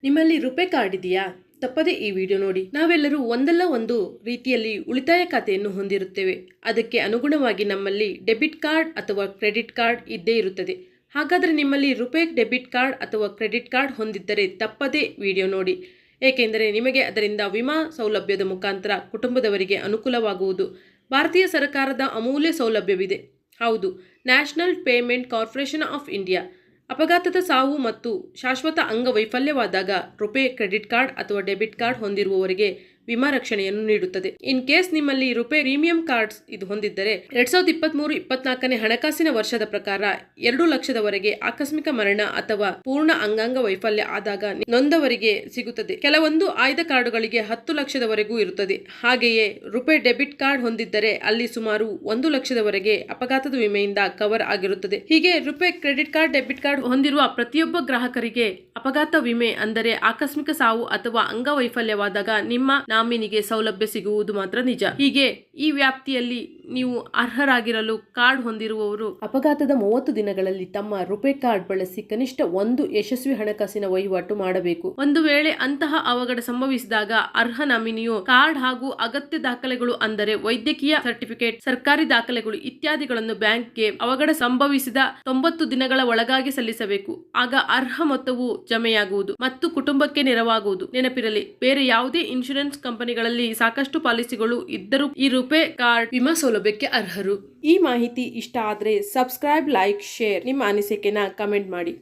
ನಿಮ್ಮಲ್ಲಿ RuPay card ಇದೆಯಾ? ತಪ್ಪದೆ ಈ ವಿಡಿಯೋ ನೋಡಿ. ನಾವೆಲ್ಲರೂ ಒಂದಲ್ಲ ಒಂದು ರೀತಿಯಲ್ಲಿ ಉಳಿತಾಯ ಖಾತೆಯನ್ನು ಹೊಂದಿರುತ್ತೇವೆ. ಅದಕ್ಕೆ ಅನುಗುಣವಾಗಿ ನಮ್ಮಲ್ಲಿ ಡೆಬಿಟ್ ಕಾರ್ಡ್ ಅಥವಾ ಕ್ರೆಡಿಟ್ ಕಾರ್ಡ್ ಇದ್ದೇ ಇರುತ್ತದೆ. ಹಾಗಾದರೆ ನಿಮ್ಮಲ್ಲಿ ರುಪೇ ಡೆಬಿಟ್ ಕಾರ್ಡ್ ಅಥವಾ ಕ್ರೆಡಿಟ್ ಕಾರ್ಡ್ ಹೊಂದಿದ್ದರೆ ತಪ್ಪದೆ ವಿಡಿಯೋ ನೋಡಿ. ಏಕೆಂದರೆ ನಿಮಗೆ ಅದರಿಂದ ವಿಮಾ ಸೌಲಭ್ಯದ ಮುಖಾಂತರ ಕುಟುಂಬದವರಿಗೆ ಅನುಕೂಲವಾಗುವುದು. ಭಾರತೀಯ ಸರ್ಕಾರದ ಅಮೂಲ್ಯ ಸೌಲಭ್ಯವಿದೆ. ಹೌದು, national payment corporation of India ಅಪಘಾತದ ಸಾವು ಮತ್ತು ಶಾಶ್ವತ ಅಂಗವೈಫಲ್ಯವಾದಾಗ ರುಪೇ ಕ್ರೆಡಿಟ್ ಕಾರ್ಡ್ ಅಥವಾ ಡೆಬಿಟ್ ಕಾರ್ಡ್ ಹೊಂದಿರುವವರಿಗೆ ವಿಮಾ ರಕ್ಷಣೆಯನ್ನು ನೀಡುತ್ತದೆ. ಇನ್ ಕೇಸ್ ನಿಮ್ಮಲ್ಲಿ ರುಪೇ ಪ್ರೀಮಿಯಂ ಕಾರ್ಡ್ಸ್ ಇದು ಹೊಂದಿದ್ದರೆ 2023-24ನೇ ಹಣಕಾಸಿನ ವರ್ಷದ ಪ್ರಕಾರ 2 ಲಕ್ಷದವರೆಗೆ ಆಕಸ್ಮಿಕ ಮರಣ ಅಥವಾ ಪೂರ್ಣ ಅಂಗಾಂಗ ವೈಫಲ್ಯ ಆದಾಗ ನೊಂದವರಿಗೆ ಸಿಗುತ್ತದೆ. ಕೆಲವೊಂದು ಆಯ್ದ ಕಾರ್ಡುಗಳಿಗೆ 10 ಲಕ್ಷದವರೆಗೂ ಇರುತ್ತದೆ. ಹಾಗೆಯೇ ರುಪೇ ಡೆಬಿಟ್ ಕಾರ್ಡ್ ಹೊಂದಿದ್ದರೆ ಅಲ್ಲಿ ಸುಮಾರು 1 ಲಕ್ಷದವರೆಗೆ ಅಪಘಾತದ ವಿಮೆಯಿಂದ ಕವರ್ ಆಗಿರುತ್ತದೆ. ಹೀಗೆ RuPay credit card debit card ಹೊಂದಿರುವ ಪ್ರತಿಯೊಬ್ಬ ಗ್ರಾಹಕರಿಗೆ ಅಪಘಾತ ವಿಮೆ ಅಂದರೆ ಆಕಸ್ಮಿಕ ಸಾವು ಅಥವಾ ಅಂಗವೈಫಲ್ಯವಾದಾಗ ನಿಮ್ಮ ನಾಮಿನಿಗೆ ಸೌಲಭ್ಯ ಸಿಗುವುದು ಮಾತ್ರ ನಿಜ. ಹೀಗೆ ಈ ವ್ಯಾಪ್ತಿಯಲ್ಲಿ ನೀವು ಅರ್ಹರಾಗಿರಲು ಕಾರ್ಡ್ ಹೊಂದಿರುವವರು ಅಪಘಾತದ 30 ದಿನಗಳಲ್ಲಿ ತಮ್ಮ ರುಪೇ ಕಾರ್ಡ್ ಬಳಸಿ ಕನಿಷ್ಠ 1 ಯಶಸ್ವಿ ಹಣಕಾಸಿನ ವಹಿವಾಟು ಮಾಡಬೇಕು. ಒಂದು ವೇಳೆ ಅಂತಹ ಅವಘಡ ಸಂಭವಿಸಿದಾಗ ಅರ್ಹ ನಾಮಿನಿಯು ಕಾರ್ಡ್ ಹಾಗೂ ಅಗತ್ಯ ದಾಖಲೆಗಳು ಅಂದರೆ ವೈದ್ಯಕೀಯ ಸರ್ಟಿಫಿಕೇಟ್, ಸರ್ಕಾರಿ ದಾಖಲೆಗಳು ಇತ್ಯಾದಿಗಳನ್ನು ಬ್ಯಾಂಕ್ಗೆ ಅವಘಡ ಸಂಭವಿಸಿದ 90 ದಿನಗಳ ಒಳಗಾಗಿ ಸಲ್ಲಿಸಬೇಕು. ಆಗ ಅರ್ಹ ಮೊತ್ತವು ಜಮೆಯಾಗುವುದು ಮತ್ತು ಕುಟುಂಬಕ್ಕೆ ನೆರವಾಗುವುದು. ನೆನಪಿರಲಿ, ಬೇರೆ ಯಾವುದೇ ಇನ್ಶೂರೆನ್ಸ್ ಕಂಪನಿಗಳಲ್ಲಿ ಸಾಕಷ್ಟು ಪಾಲಿಸಿಗಳು ಇದ್ದರೂ ಈ ರುಪೇ ಕಾರ್ಡ್ ವಿಮಾ ಸೌಲಭ್ಯಕ್ಕೆ ಅರ್ಹರು. ಈ ಮಾಹಿತಿ ಇಷ್ಟ ಆದರೆ ಸಬ್ಸ್ಕ್ರೈಬ್, ಲೈಕ್, ಶೇರ್. ನಿಮ್ಮ ಅನಿಸಿಕೆನ ಕಮೆಂಟ್ ಮಾಡಿ.